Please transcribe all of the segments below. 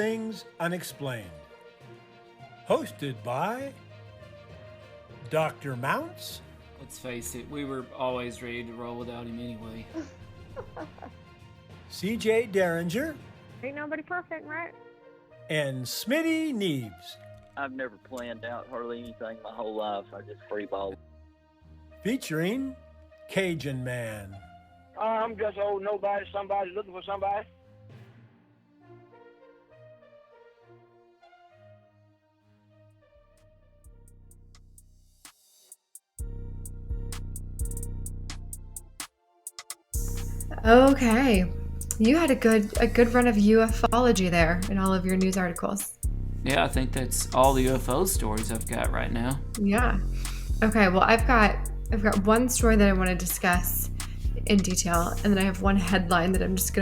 things unexplained. Hosted by Dr. Mounts. Let's face it, we were always ready to roll without him anyway. CJ Derringer. Ain't nobody perfect, right? And Smitty Neves. I've never planned out hardly anything my whole life. I just freeball. Featuring Cajun Man. I'm just old nobody, somebody looking for somebody. Okay. You had a good run of ufology there in all of your news articles. Yeah, I think that's all the UFO stories I've got right now. Yeah. Okay, well I've got one story that I want to discuss in detail, and then I have one headline that I'm just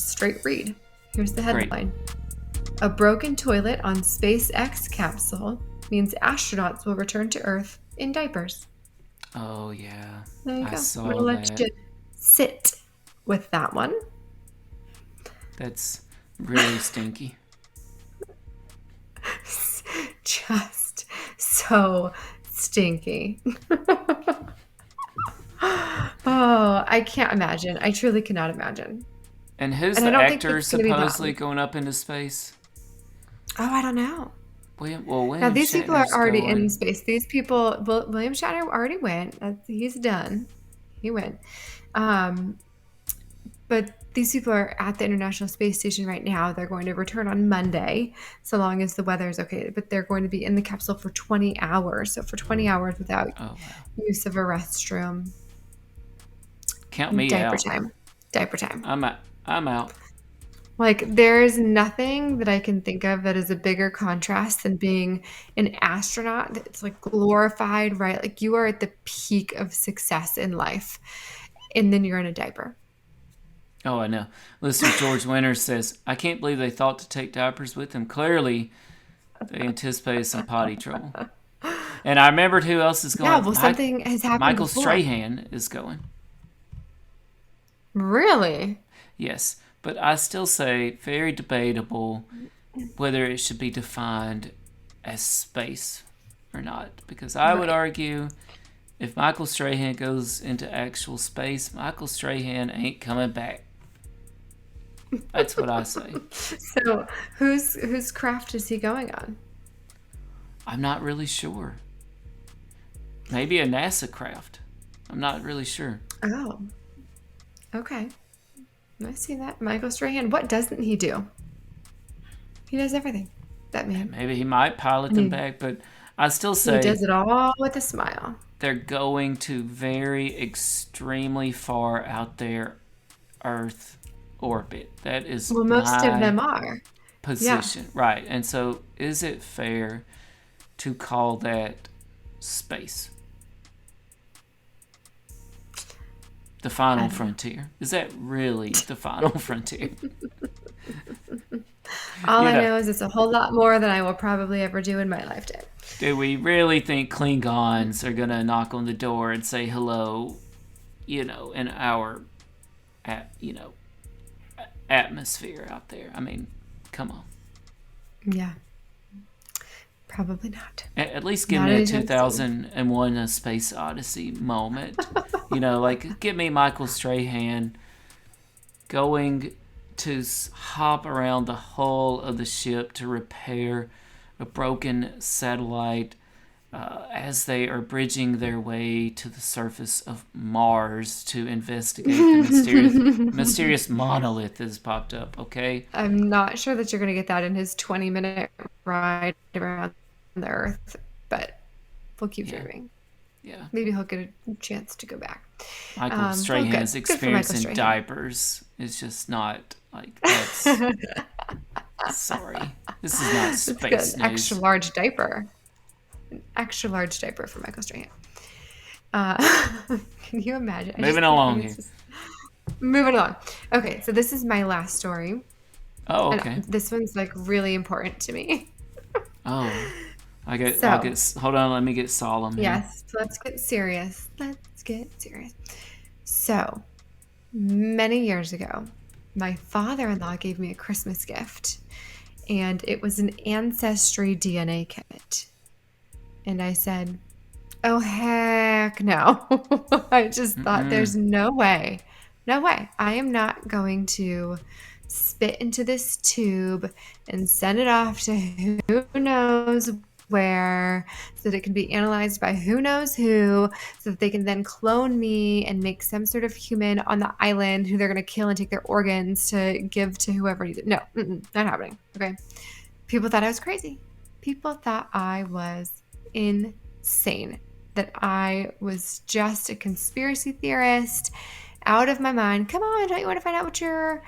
straight read. Here's the headline. Great. A broken toilet on SpaceX capsule means astronauts will return to Earth in diapers. Oh yeah. There you I go. saw I'm gonna that. let you sit with that one. That's really stinky. Just so stinky. Oh, I can't imagine. I truly cannot imagine. And who's the actor supposedly going up into space? Oh, I don't know. William now, these people are Shatner's already going. in space. These people, William Shatner already went. He's done. He went. But these people are at the International Space Station right now. They're going to return on Monday, so long as the weather is okay. But they're going to be in the capsule for 20 hours. So for 20 hours without use of a restroom. Count me Diaper out. time. Diaper time. I'm out. Like, there is nothing that I can think of that is a bigger contrast than being an astronaut. It's like glorified, right? Like, you are at the peak of success in life, and then you're in a diaper. Oh, I know. Listener George Winters says, I can't believe they thought to take diapers with them. Clearly, they anticipated some potty trouble. And I remembered who else is going. Yeah, well, something has happened Michael before. Strahan is going. Really? Yes. But I still say very debatable whether it should be defined as space or not. Because I would argue if Michael Strahan goes into actual space, Michael Strahan ain't coming back. That's what I say. So whose craft is he going on? I'm not really sure. Maybe a NASA craft. I'm not really sure. Oh. Okay. I see that. Michael Strahan. What doesn't he do? He does everything. That man. Maybe he might pilot them back, but I still say he does it all with a smile. They're going to very extremely far out there Earth orbit. That is most of them are. Position. Yeah. Right. And so is it fair to call that space? The final frontier. Is that really the final frontier? All I know is it's a whole lot more than I will probably ever do in my lifetime. Do we really think Klingons are going to knock on the door and say hello, in our, atmosphere out there? I mean, come on. Yeah. Probably not. At least give me a 2001 A Space Odyssey moment. Give me Michael Strahan going to hop around the hull of the ship to repair a broken satellite as they are bridging their way to the surface of Mars to investigate the mysterious monolith that has popped up, okay? I'm not sure that you're going to get that in his 20-minute ride around the Earth, but we'll keep dreaming. Yeah. Maybe he'll get a chance to go back. Michael Strahan's experience in diapers is just not, that's... Sorry. This is not space news. Extra large diaper. An extra large diaper for Michael Strahan. Can you imagine? Moving along here. Moving along. Okay, so this is my last story. Oh, okay. And this one's really important to me. Oh. Hold on, let me get solemn here. Yes, so let's get serious. So, many years ago, my father-in-law gave me a Christmas gift. and it was an Ancestry DNA kit. And I said, oh, heck no. I just thought there's no way. No way. I am not going to spit into this tube and send it off to who knows where so that it can be analyzed by who knows who so that they can then clone me and make some sort of human on the island who they're going to kill and take their organs to give to whoever needs it. No, not happening. Okay. People thought I was crazy. People thought I was insane, that I was just a conspiracy theorist out of my mind. Come on, don't you want to find out what your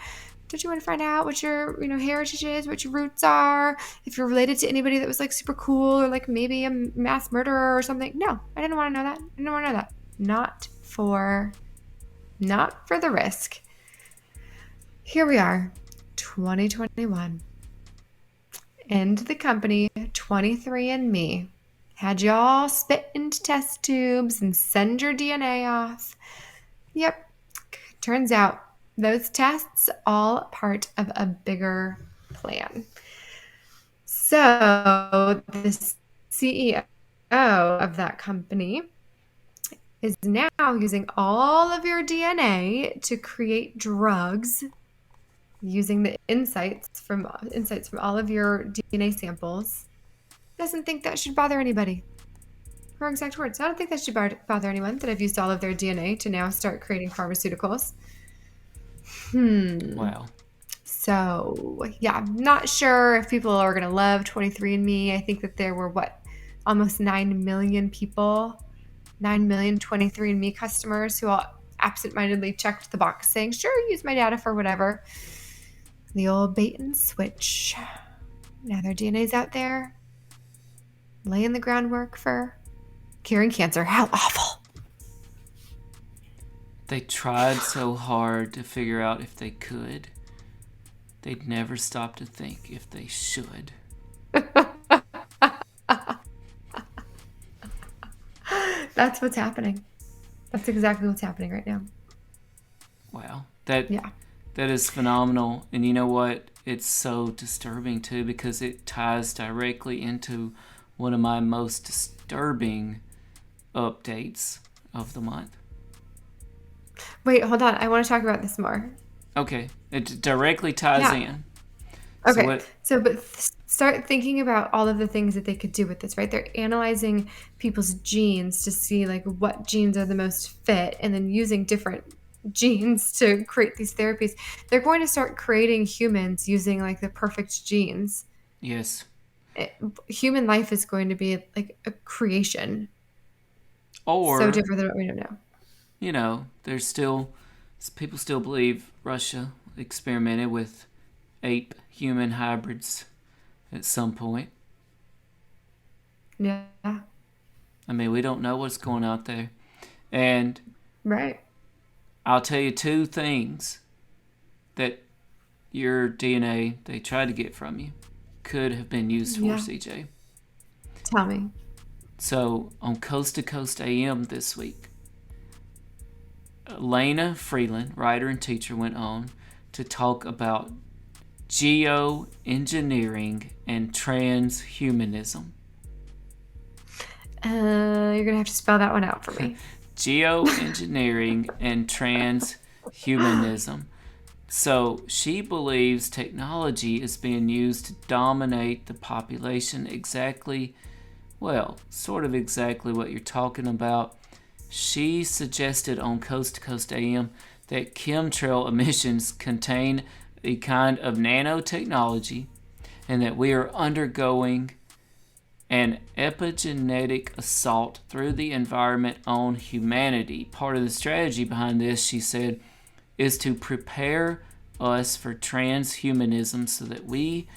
heritage is, what your roots are, if you're related to anybody that was like super cool or like maybe a mass murderer or something? No, I didn't want to know that. I didn't want to know that. Not for the risk. Here we are, 2021. And the company 23andMe had y'all spit into test tubes and send your DNA off. Yep. Turns out those tests all part of a bigger plan. So the CEO of that company is now using all of your DNA to create drugs using the insights from all of your DNA samples. Doesn't think that should bother anybody. Her exact words. I don't think that should bother anyone that I've used all of their DNA to now start creating pharmaceuticals. Wow. So, yeah, I'm not sure if people are going to love 23andMe. I think that there were, almost 9 million people, 9 million 23andMe customers who all absentmindedly checked the box saying, sure, use my data for whatever. The old bait and switch. Now their DNA's out there, laying the groundwork for curing cancer. How awful. They tried so hard to figure out if they could. They'd never stop to think if they should. That's what's happening. That's exactly what's happening right now. Wow. That is phenomenal. And you know what? It's so disturbing too because it ties directly into one of my most disturbing updates of the month. Wait, hold on. I want to talk about this more. Okay. It directly ties in. Okay. But start thinking about all of the things that they could do with this, right? They're analyzing people's genes to see like what genes are the most fit and then using different genes to create these therapies. They're going to start creating humans using like the perfect genes. Yes. Human life is going to be like a creation. Or so different than what we know now. You know, people still believe Russia experimented with ape-human hybrids at some point. Yeah. I mean, we don't know what's going out there. And right. I'll tell you 2 things that your DNA they tried to get from you could have been used for, CJ. Tell me. So, on Coast to Coast AM this week, Elena Freeland, writer and teacher, went on to talk about geoengineering and transhumanism. You're going to have to spell that one out for me. Geoengineering and transhumanism. So she believes technology is being used to dominate the population sort of exactly what you're talking about. She suggested on Coast to Coast AM that chemtrail emissions contain a kind of nanotechnology and that we are undergoing an epigenetic assault through the environment on humanity. Part of the strategy behind this, she said, is to prepare us for transhumanism so that we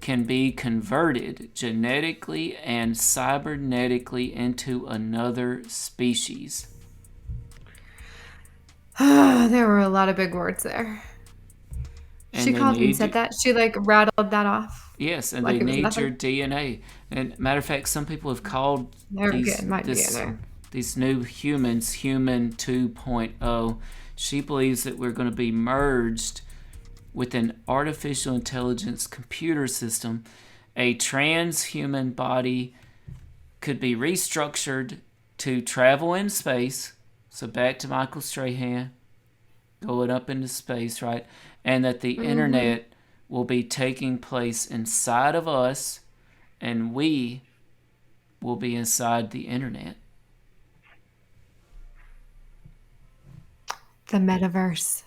can be converted genetically and cybernetically into another species. There were a lot of big words there. And she called and said that. She like rattled that off. Yes, and like they need your DNA. And matter of fact, some people have called these new humans Human 2.0. She believes that we're going to be merged with an artificial intelligence computer system, a transhuman body could be restructured to travel in space. So back to Michael Strahan, going up into space, right? And that the internet will be taking place inside of us, and we will be inside the internet. The metaverse.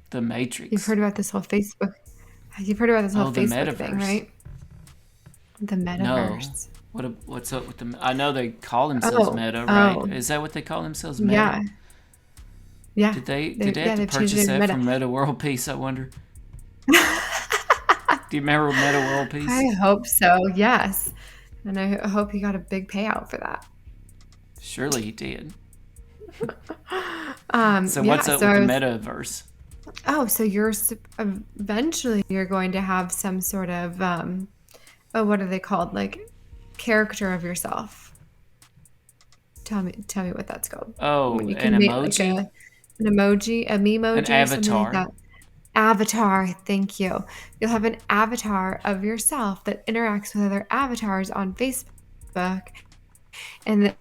The Matrix. You've heard about this whole Facebook. You've heard about this whole the Facebook metaverse. thing, right? The metaverse. No. What's up with the? I know they call themselves Meta, right? Is that what they call themselves? Meta? Yeah. Yeah. Did they have to they've changed purchase it to that Meta. from Meta World Peace? I wonder. Do you remember Meta World Peace? I hope so. Yes, and I hope he got a big payout for that. Surely he did. So Yeah, what's up with the metaverse? Oh, so eventually you're going to have some sort of what are they called? Like character of yourself. Tell me what that's called. Oh, When you an can make, emoji? like an emoji, a memoji, An something like avatar. that. Avatar, thank you. You'll have an avatar of yourself that interacts with other avatars on Facebook, and that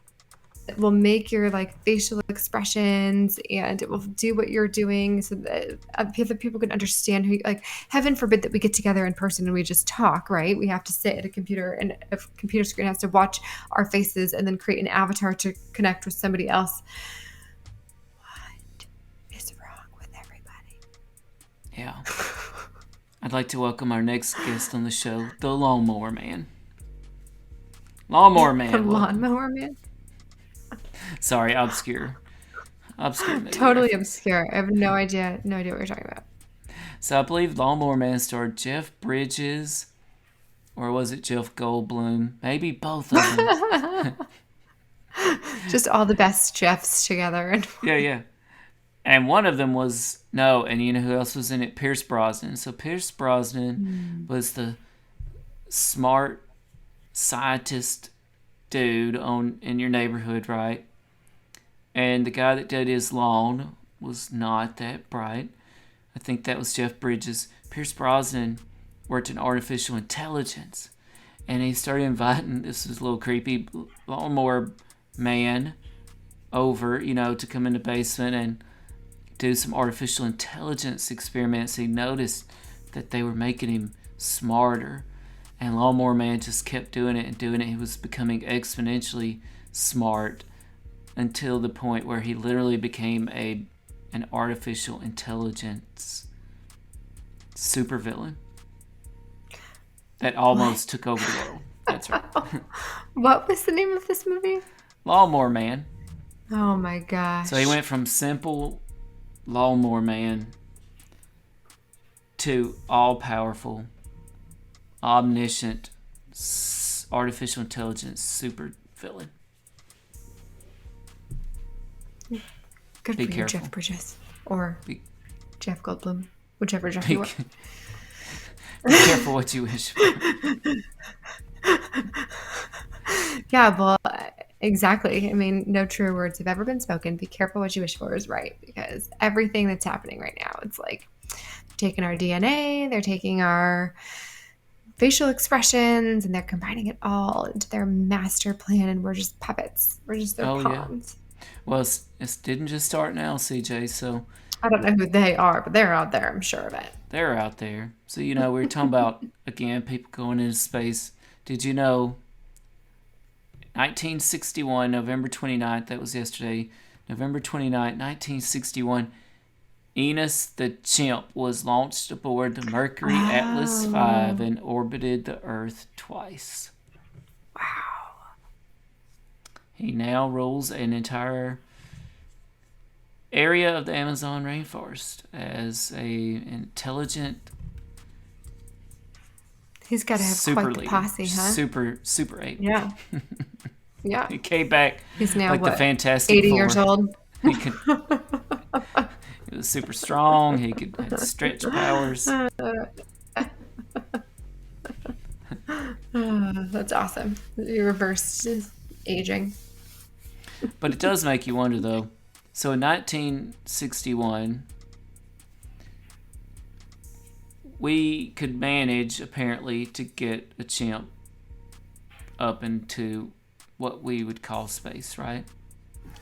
will make your like facial expressions, and it will do what you're doing so that other people can understand who. Like, heaven forbid that we get together in person and we just talk, right? We have to sit at a computer, and a computer screen has to watch our faces and then create an avatar to connect with somebody else. What is wrong with everybody? Yeah. I'd like to welcome our next guest on the show, the Lawnmower Man. Lawnmower Man. The welcome. lawnmower man. Sorry, obscure movie Totally reference. obscure. I have no idea what you're talking about. So I believe Lawnmower Man starred Jeff Bridges, or was it Jeff Goldblum? Maybe both of them. Just all the best Jeffs together. And Yeah. And one of them was, and you know who else was in it? Pierce Brosnan. So Pierce Brosnan was the smart scientist dude in your neighborhood, right? And the guy that did his lawn was not that bright. I think that was Jeff Bridges. Pierce Brosnan worked in artificial intelligence, and he started inviting, this was a little creepy, Lawnmower Man over, to come in the basement and do some artificial intelligence experiments. He noticed that they were making him smarter, and Lawnmower Man just kept doing it and doing it. He was becoming exponentially smart until the point where he literally became an artificial intelligence supervillain that almost took over the world. That's right. what was the name of this movie? Lawnmower Man. Oh my gosh. So he went from simple Lawnmower Man to all-powerful, omniscient, artificial intelligence super villain. Good Be for you, careful. Jeff Bridges. Or Be- Jeff Goldblum. Whichever Jeff you are. Be careful what you wish for. Yeah, well, exactly. I mean, no truer words have ever been spoken. Be careful what you wish for is right, because everything that's happening right now, it's like they're taking our DNA, they're taking our facial expressions, and they're combining it all into their master plan, and we're just puppets. We're just their pawns. Yeah. Well, it didn't just start now, CJ, so I don't know who they are, but they're out there, I'm sure of it. they're out there. So, we were talking about, again, people going into space. Did you know 1961, November 29th, that was yesterday, November 29th, 1961, Enos the chimp was launched aboard the Mercury Atlas V and orbited the Earth twice. Wow. He now rules an entire area of the Amazon rainforest as a intelligent He's got to have super quite the leader. posse, huh? Super ape. Yeah. Yeah. He came back He's now, like the what, Fantastic 80 Four. years old? He was super strong. He had stretch powers. That's awesome. You reversed aging. But it does make you wonder, though. So in 1961, we could manage, apparently, to get a chimp up into what we would call space, right?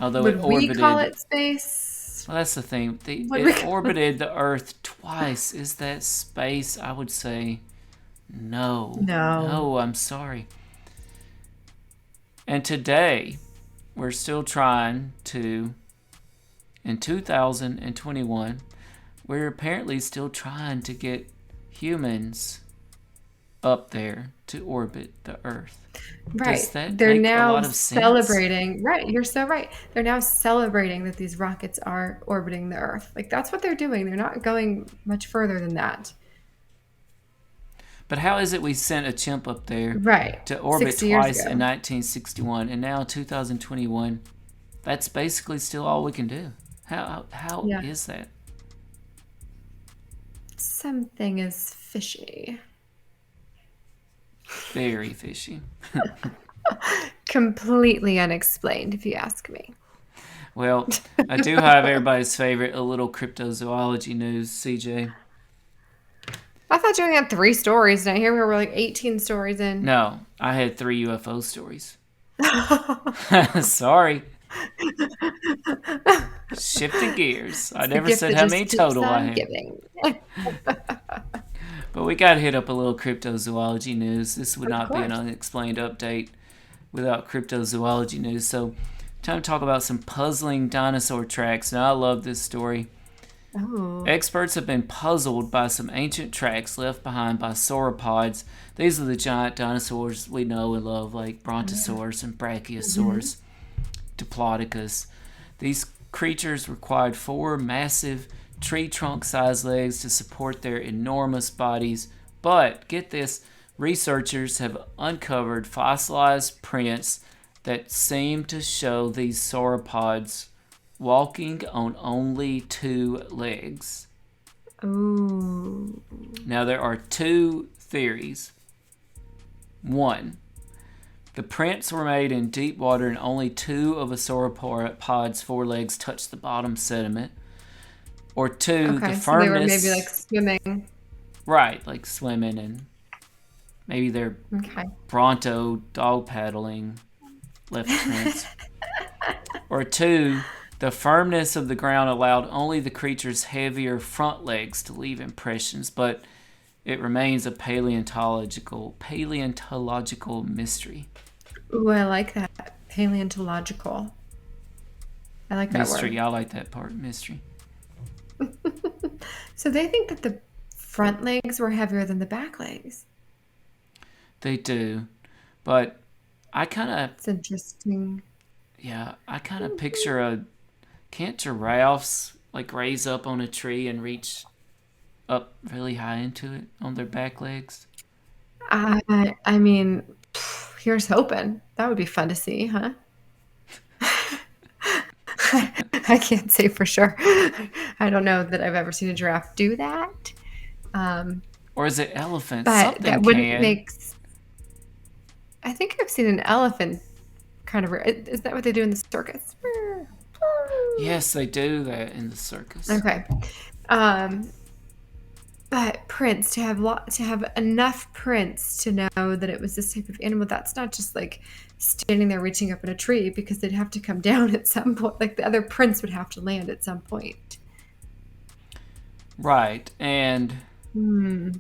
Although Would it orbited. we call it space? Well, that's the thing. It orbited the Earth twice. Is that space? I would say no. No, I'm sorry. And today, we're still trying to, in 2021, we're apparently still trying to get humans up there to orbit the Earth. Right. Does that They're make now a lot of sense? celebrating. Right. You're so right. They're now celebrating that these rockets are orbiting the Earth. Like, that's what they're doing. They're not going much further than that. But how is it we sent a chimp up there to orbit 60 years twice ago. in 1961, and now 2021, that's basically still all we can do? How is that? Something is fishy. Very fishy. Completely unexplained, if you ask me. Well, I do have everybody's favorite, a little cryptozoology news, CJ. I thought you only had 3 stories, and I hear we were like 18 stories in. No, I had 3 UFO stories. Sorry. Shifting gears. I never said how many total I had. But we got to hit up a little cryptozoology news. This would not be an unexplained update without cryptozoology news. So, time to talk about some puzzling dinosaur tracks. Now, I love this story. Oh. Experts have been puzzled by some ancient tracks left behind by sauropods. These are the giant dinosaurs we know and love, like Brontosaurus and Brachiosaurus, Diplodocus. These creatures required 4 massive tree trunk-sized legs to support their enormous bodies. But, get this, researchers have uncovered fossilized prints that seem to show these sauropods walking on only 2 legs. Ooh. Now, there are 2 theories. 1, the prints were made in deep water and only 2 of a sauropod's 4 legs touched the bottom sediment. Or 2, the firmness... so they were maybe like swimming. Right, like swimming, and maybe they're Bronto dog paddling left prints. Or 2, the firmness of the ground allowed only the creature's heavier front legs to leave impressions, but it remains a paleontological mystery. Ooh, I like that. Paleontological. I like that mystery. word. I like that part, mystery. So they think that the front legs were heavier than the back legs. They do, but I kind of... It's interesting. Yeah, I kind of picture can't giraffes like raise up on a tree and reach up really high into it on their back legs? I mean, here's hoping. That would be fun to see, huh? I can't say for sure. I don't know that I've ever seen a giraffe do that. Or is it elephants? But Something that wouldn't can. make... I think I've seen an elephant kind of... Is that what they do in the circus? Yes, they do that in the circus. Okay. But prints, to have enough prints to know that it was this type of animal, that's not just like standing there reaching up in a tree, because they'd have to come down at some point. Like, the other prints would have to land at some point. Right. And, you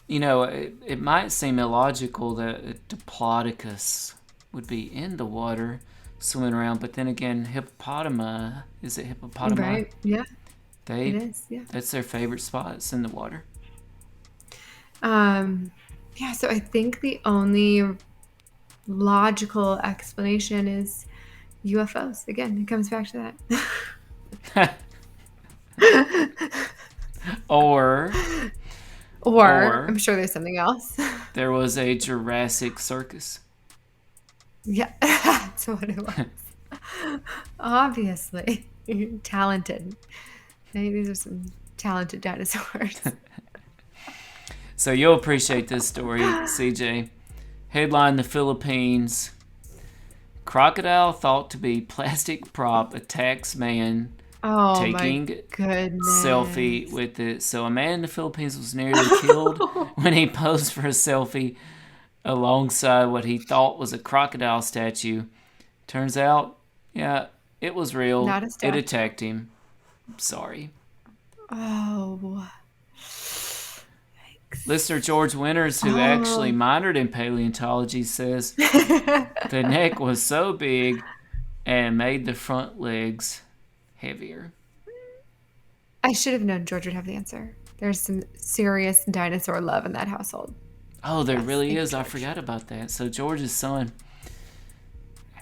know, it might seem illogical that a diplodocus would be in the water swimming around, but then again, hippopotami, is it hippopotami? Right, yeah. It is, yeah. That's their favorite spots in the water. Yeah, so I think the only logical explanation is UFOs. Again, it comes back to that. Or I'm sure there's something else. There was a Jurassic circus. Yeah, that's what it was. Obviously. Talented. These are some talented dinosaurs. So you'll appreciate this story, CJ. Headline: the Philippines. Crocodile thought to be plastic prop attacks man Oh taking my goodness. selfie with it. So a man in the Philippines was nearly killed when he posed for a selfie alongside what he thought was a crocodile statue. Turns out, yeah, it was real. Not a It statue. attacked him. Sorry. Oh. Listener George Winters, who actually minored in paleontology, says the neck was so big and made the front legs heavier. I should have known George would have the answer. There's some serious dinosaur love in that household. Oh, there Yes, really thank you, is. I George. forgot about that. So George's son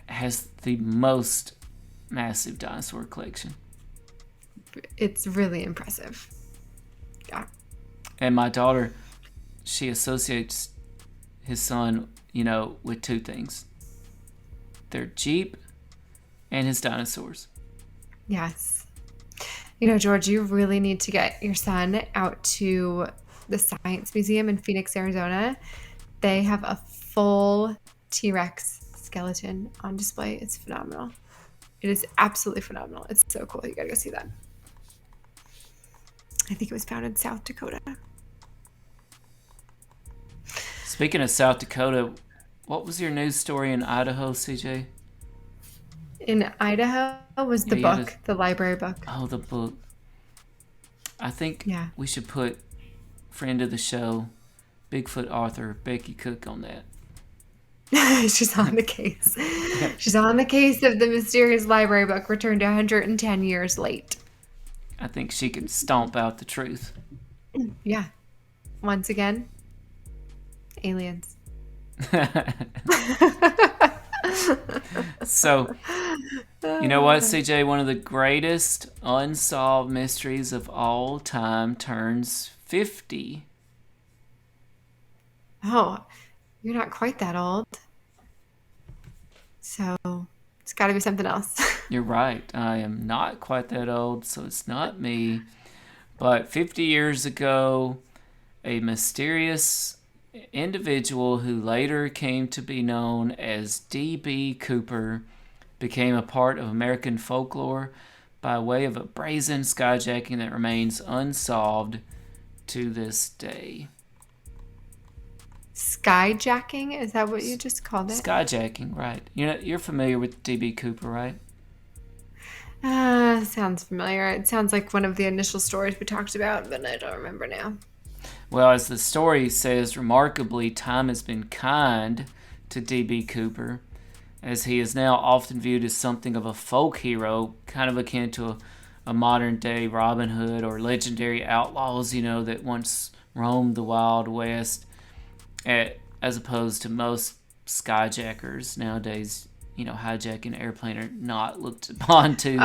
has the most massive dinosaur collection. It's really impressive. Yeah. And my daughter, she associates his son, with two things. Their Jeep and his dinosaurs. Yes. George, you really need to get your son out to the Science Museum in Phoenix, Arizona. They have a full T-Rex skeleton on display. It's phenomenal. It is absolutely phenomenal. It's so cool. You gotta go see that. I think it was found in South Dakota. Speaking of South Dakota, what was your news story in Idaho, CJ? In Idaho was the Yeah, book, the library book. Oh, the book. I think Yeah. we should put friend of the show, Bigfoot author Becky Cook on that. She's on the case. She's on the case of the mysterious library book returned 110 years late. I think she can stomp out the truth. Yeah. Once again, aliens. So, you know what, CJ? One of the greatest unsolved mysteries of all time turns 50. Oh, you're not quite that old. So it's got to be something else. You're right. I am not quite that old, so it's not me. But 50 years ago, a mysterious individual who later came to be known as D.B. Cooper became a part of American folklore by way of a brazen skyjacking that remains unsolved to this day. Skyjacking? Is that what you just called it? Skyjacking, right. You're familiar with D.B. Cooper, right? Sounds familiar. It sounds like one of the initial stories we talked about, but I don't remember now. Well, as the story says, remarkably, time has been kind to D.B. Cooper, as he is now often viewed as something of a folk hero, kind of akin to a modern-day Robin Hood or legendary outlaws, that once roamed the Wild West, as opposed to most skyjackers nowadays. Hijacking an airplane are not looked upon too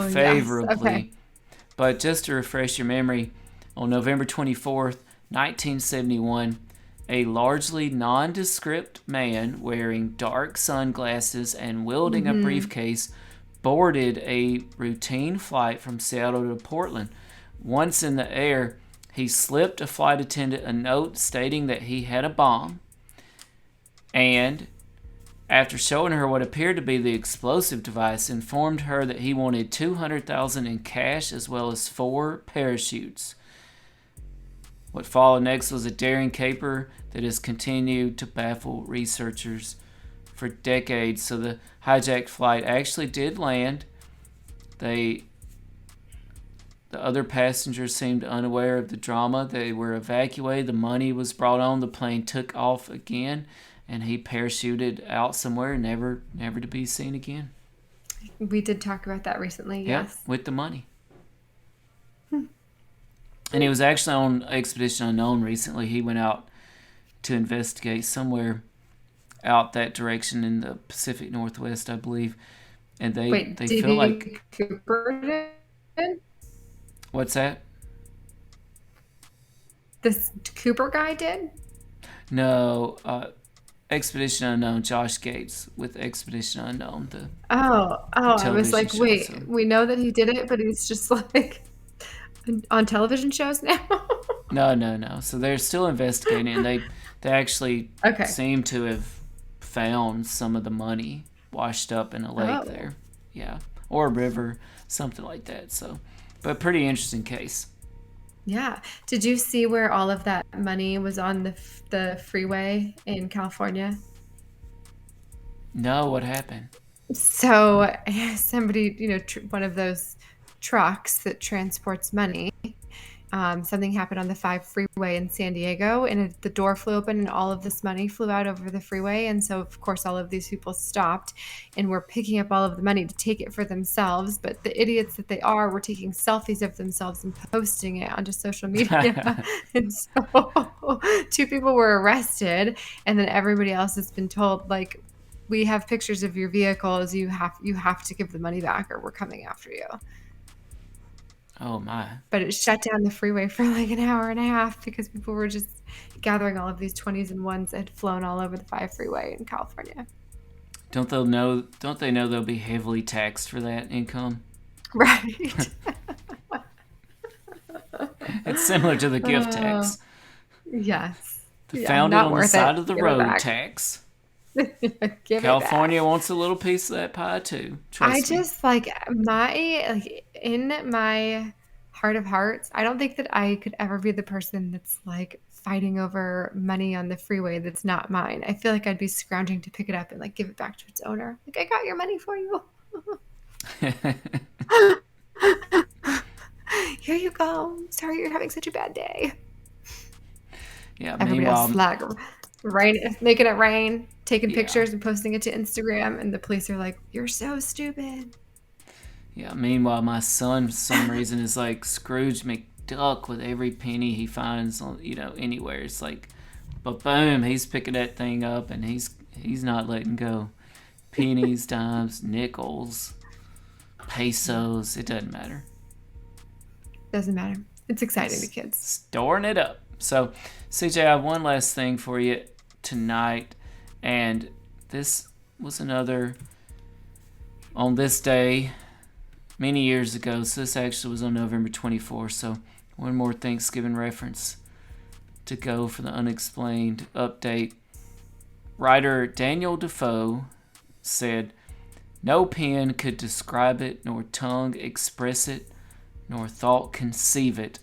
favorably. Yes. Okay. But just to refresh your memory, on November 24th, 1971, a largely nondescript man wearing dark sunglasses and wielding a briefcase boarded a routine flight from Seattle to Portland. Once in the air, he slipped a flight attendant a note stating that he had a bomb, and after showing her what appeared to be the explosive device, informed her that he wanted $200,000 in cash as well as 4 parachutes. What followed next was a daring caper that has continued to baffle researchers for decades. So the hijacked flight actually did land. The other passengers seemed unaware of the drama. They were evacuated. The money was brought on. The plane took off again, and he parachuted out somewhere, never to be seen again. We did talk about that recently, Yeah, yes. with the money. And he was actually on Expedition Unknown recently. He went out to investigate somewhere out that direction in the Pacific Northwest, I believe. And they feel like... Cooper did? What's that? This Cooper guy did? No, Expedition Unknown, Josh Gates with Expedition Unknown. I was like, show, wait, so. we know that he did it, but he's just like on television shows now? No. So they're still investigating, and they actually seem to have found some of the money washed up in a lake there. Yeah. or a river, something like that. So, but pretty interesting case. Yeah. Did you see where all of that money was on the freeway in California? No, what happened? So somebody, one of those trucks that transports money, something happened on the 5 freeway in San Diego, and the door flew open and all of this money flew out over the freeway. And so, of course, all of these people stopped and were picking up all of the money to take it for themselves. But the idiots that they are were taking selfies of themselves and posting it onto social media. And so 2 people were arrested, and then everybody else has been told, like, we have pictures of your vehicles. You have to give the money back or we're coming after you. Oh my. But it shut down the freeway for like an hour and a half because people were just gathering all of these 20s and ones that had flown all over the 5 freeway in California. Don't they know they'll be heavily taxed for that income? Right. It's similar to the gift tax. Yes. The found it on the side of the road tax. California wants a little piece of that pie too. Trust me. Just in my heart of hearts, I don't think that I could ever be the person that's like fighting over money on the freeway that's not mine. I feel like I'd be scrounging to pick it up and like give it back to its owner. Like, I got your money for you. Here you go. Sorry you're having such a bad day. Yeah, everybody else like making it rain, taking pictures and posting it to Instagram, and the police are like, "You're so stupid." Yeah, meanwhile, my son, for some reason, is like Scrooge McDuck with every penny he finds, anywhere. It's like, but boom, he's picking that thing up, and he's not letting go. Pennies, dimes, nickels, pesos, it doesn't matter. Doesn't matter. It's exciting to kids. Storing it up. So, CJ, I have one last thing for you tonight, and this was another on this day many years ago. So this actually was on November 24th. So one more Thanksgiving reference to go for the Unexplained update. Writer Daniel Defoe said, "No pen could describe it, nor tongue express it, nor thought conceive it,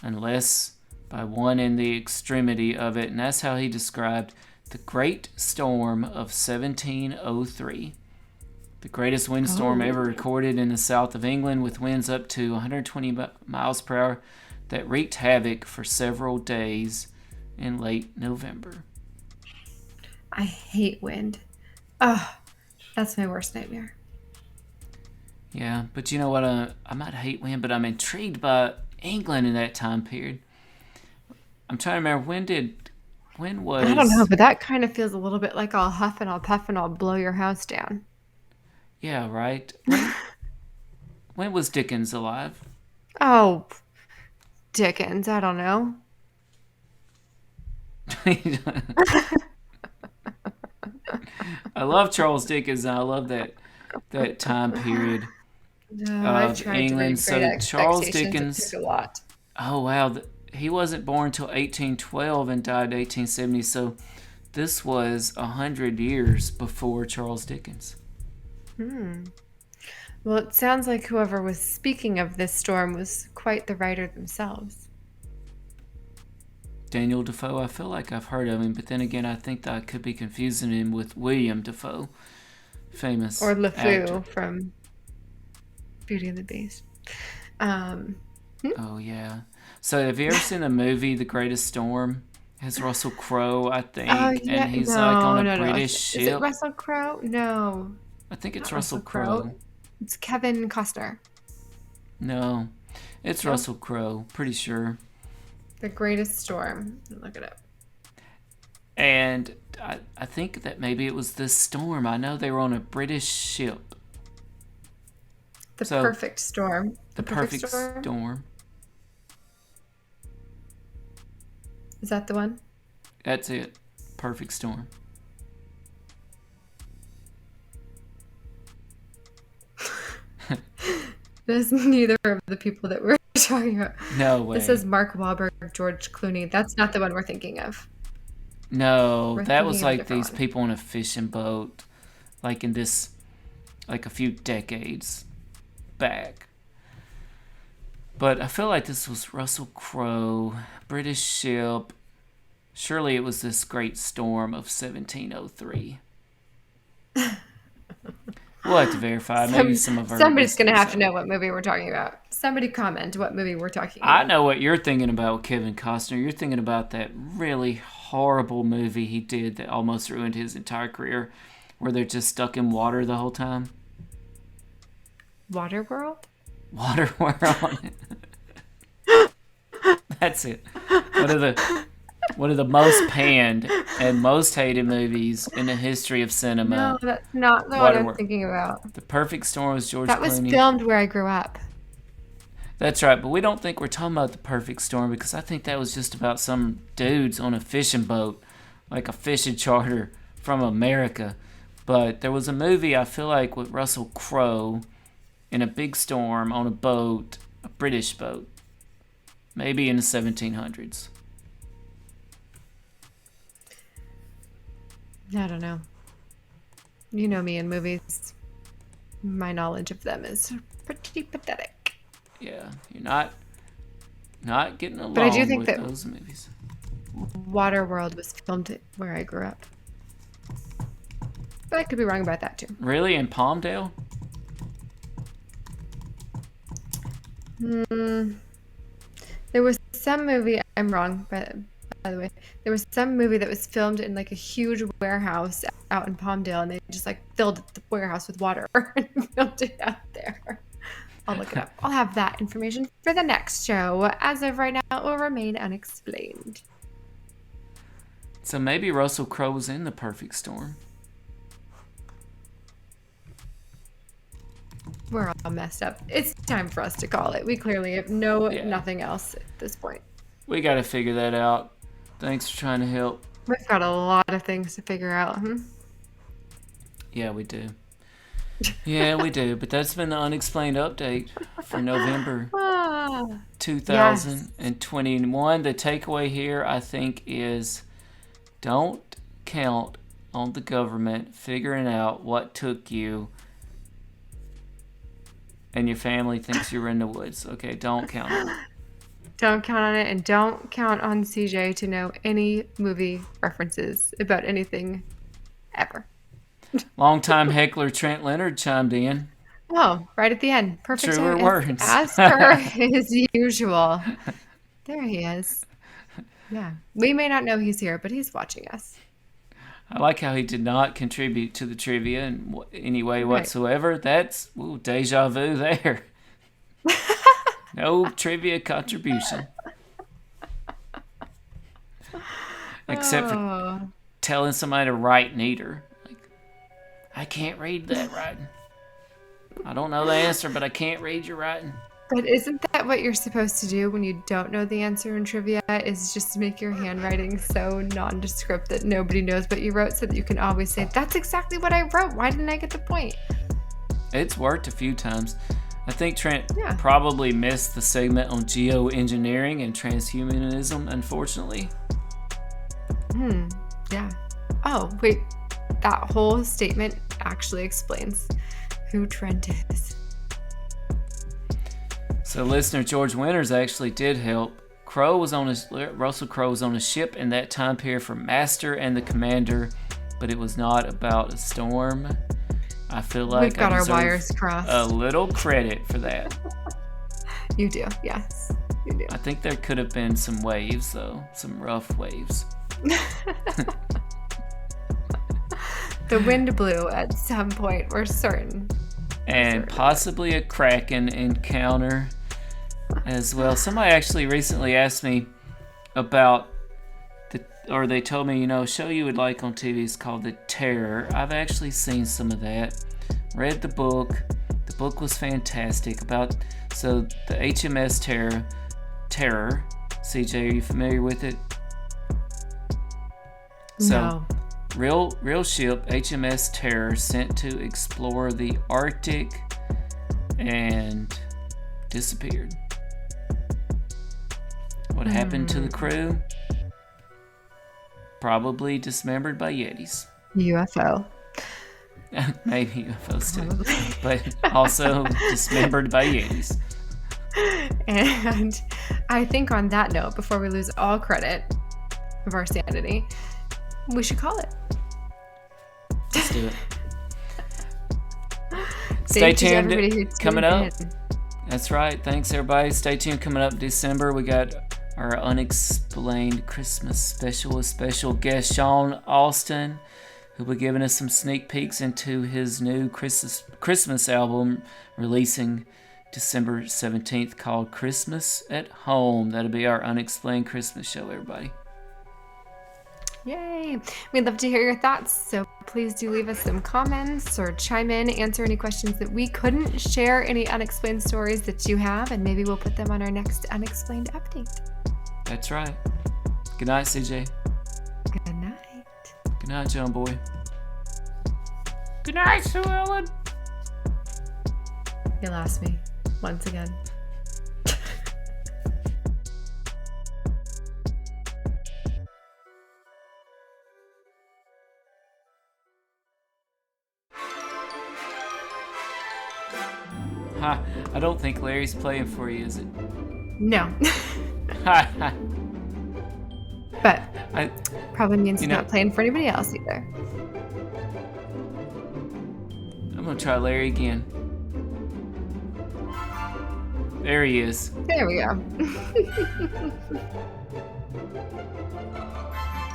unless by one in the extremity of it." And that's how he described the Great Storm of 1703. The greatest windstorm ever recorded in the south of England, with winds up to 120 miles per hour that wreaked havoc for several days in late November. I hate wind. Oh, that's my worst nightmare. Yeah, but you know what? I might hate wind, but I'm intrigued by England in that time period. I'm trying to remember, when was... I don't know, but that kind of feels a little bit like I'll huff and I'll puff and I'll blow your house down. Yeah, right. When was Dickens alive? Oh, Dickens, I don't know. I love Charles Dickens, and I love that time period of England. So Charles Dickens... a lot. Oh, wow. He wasn't born until 1812 and died in 1870, so this was 100 years before Charles Dickens. Well, it sounds like whoever was speaking of this storm was quite the writer themselves. Daniel Defoe, I feel like I've heard of him, but then again, I think that I could be confusing him with William Defoe, famous or LeFou actor from Beauty and the Beast. Oh, yeah. So have you ever seen the movie The Greatest Storm? It has Russell Crowe, I think, and he's on a British ship. Is it Russell Crowe? No. I think it's Russell Crowe. It's Kevin Costner. No, it's Russell Crowe, pretty sure. The Greatest Storm. Look it up. And I think that maybe it was this storm. I know they were on a British ship. The Perfect Storm. The Perfect Storm. Is that the one? That's it. Perfect Storm. This is neither of the people that we're talking about. No way. This is Mark Wahlberg, George Clooney. That's not the one we're thinking of. No, that was like these people on a fishing boat, like in this, like a few decades back. But I feel like this was Russell Crowe, British ship. Surely it was this great storm of 1703. We'll have to verify. Maybe some of our somebody's going to have to listeners know what movie we're talking about. Somebody comment what movie we're talking I about. know what you're thinking about with Kevin Costner. You're thinking about that really horrible movie he did that almost ruined his entire career, where they're just stuck in water the whole time. Waterworld? Waterworld. That's it. One of the most panned and most hated movies in the history of cinema. No, that's not the one I'm Waterworld. thinking about. The Perfect Storm was George That was Clooney. filmed where I grew up. That's right, but we don't think we're talking about The Perfect Storm because I think that was just about some dudes on a fishing boat, like a fishing charter from America. But there was a movie, I feel like, with Russell Crowe in a big storm on a boat, a British boat, maybe in the 1700s. I don't know. You know me in movies. My knowledge of them is pretty pathetic. Yeah, you're not getting along But I do think with that those movies. Waterworld was filmed where I grew up. But I could be wrong about that too. Really? In Palmdale? There was some movie, I'm wrong, but by the way, there was some movie that was filmed in like a huge warehouse out in Palmdale, and they just like filled the warehouse with water and filmed it out there. I'll look it up. I'll have that information for the next show. As of right now, it will remain unexplained. So maybe Russell Crowe was in The Perfect Storm. We're all messed up. It's time for us to call it. We clearly have nothing else at this point. We got to figure that out. Thanks for trying to help. We've got a lot of things to figure out. Yeah, we do. Yeah, we do. But that's been the Unexplained update for November 2021. The takeaway here, I think, is don't count on the government figuring out what took you and your family thinks you were in the woods. Okay, don't count on it. Don't count on it, and don't count on CJ to know any movie references about anything ever. Longtime heckler Trent Leonard chimed in. Oh, right at the end. Perfect Truer time. words. As per his usual. There he is. Yeah. We may not know he's here, but he's watching us. I like how he did not contribute to the trivia in any way whatsoever. That's deja vu there. No trivia contribution. Except for telling somebody to write neater. Like, I can't read that writing. I don't know the answer, but I can't read your writing. But isn't that what you're supposed to do when you don't know the answer in trivia? Is just make your handwriting so nondescript that nobody knows what you wrote so that you can always say, that's exactly what I wrote. Why didn't I get the point? It's worked a few times. I think Trent probably missed the segment on geoengineering and transhumanism, unfortunately. Yeah. Oh, wait. That whole statement actually explains who Trent is. So listener George Winters actually did help. Russell Crowe was on a ship in that time period for Master and the Commander, but it was not about a storm. I feel like we've got I our deserve wires crossed. A little credit for that. You do, yes. You do. I think there could have been some waves, though. Some rough waves. The wind blew at some point, we're certain. And possibly a Kraken encounter as well. Somebody actually recently asked me about they told me, a show you would like on TV is called The Terror. I've actually seen some of that. Read the book. The book was fantastic. The HMS Terror. CJ, are you familiar with it? No. Real ship, HMS Terror, sent to explore the Arctic and disappeared. What happened to the crew? Probably dismembered by Yetis. UFO. Maybe UFOs too. But also dismembered by Yetis. And I think on that note, before we lose all credit of our sanity, we should call it. Let's do it. Stay tuned. Coming up. That's right. Thanks, everybody. Stay tuned. Coming up December, we got our Unexplained Christmas special with special guest Sean Austin, who'll be giving us some sneak peeks into his new Christmas album releasing December 17th called Christmas at Home. That'll be our Unexplained Christmas show, everybody. Yay! We'd love to hear your thoughts, so please do leave us some comments or chime in, answer any questions that we couldn't, share any unexplained stories that you have, and maybe we'll put them on our next Unexplained update. That's right. Good night, CJ. Good night. Good night, John Boy. Good night, Sue Ellen. You lost me once again. Ha! I don't think Larry's playing for you, is it? No. Ha! But probably means he's know, not playing for anybody else either. I'm gonna try Larry again. There he is. There we go.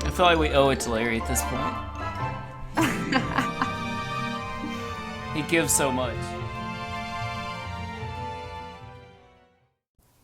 I feel like we owe it to Larry at this point. He gives so much.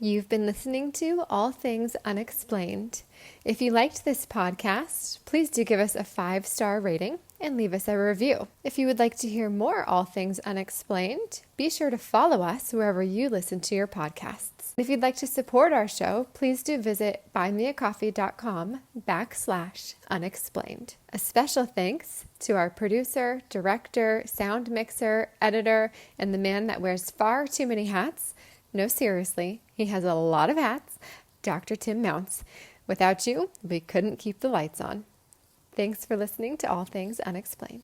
You've been listening to All Things Unexplained. If you liked this podcast, please do give us a 5-star rating and leave us a review. If you would like to hear more All Things Unexplained, be sure to follow us wherever you listen to your podcasts. If you'd like to support our show, please do visit buymeacoffee.com/unexplained. A special thanks to our producer, director, sound mixer, editor, and the man that wears far too many hats. No, seriously, he has a lot of hats, Dr. Tim Mounts. Without you, we couldn't keep the lights on. Thanks for listening to All Things Unexplained.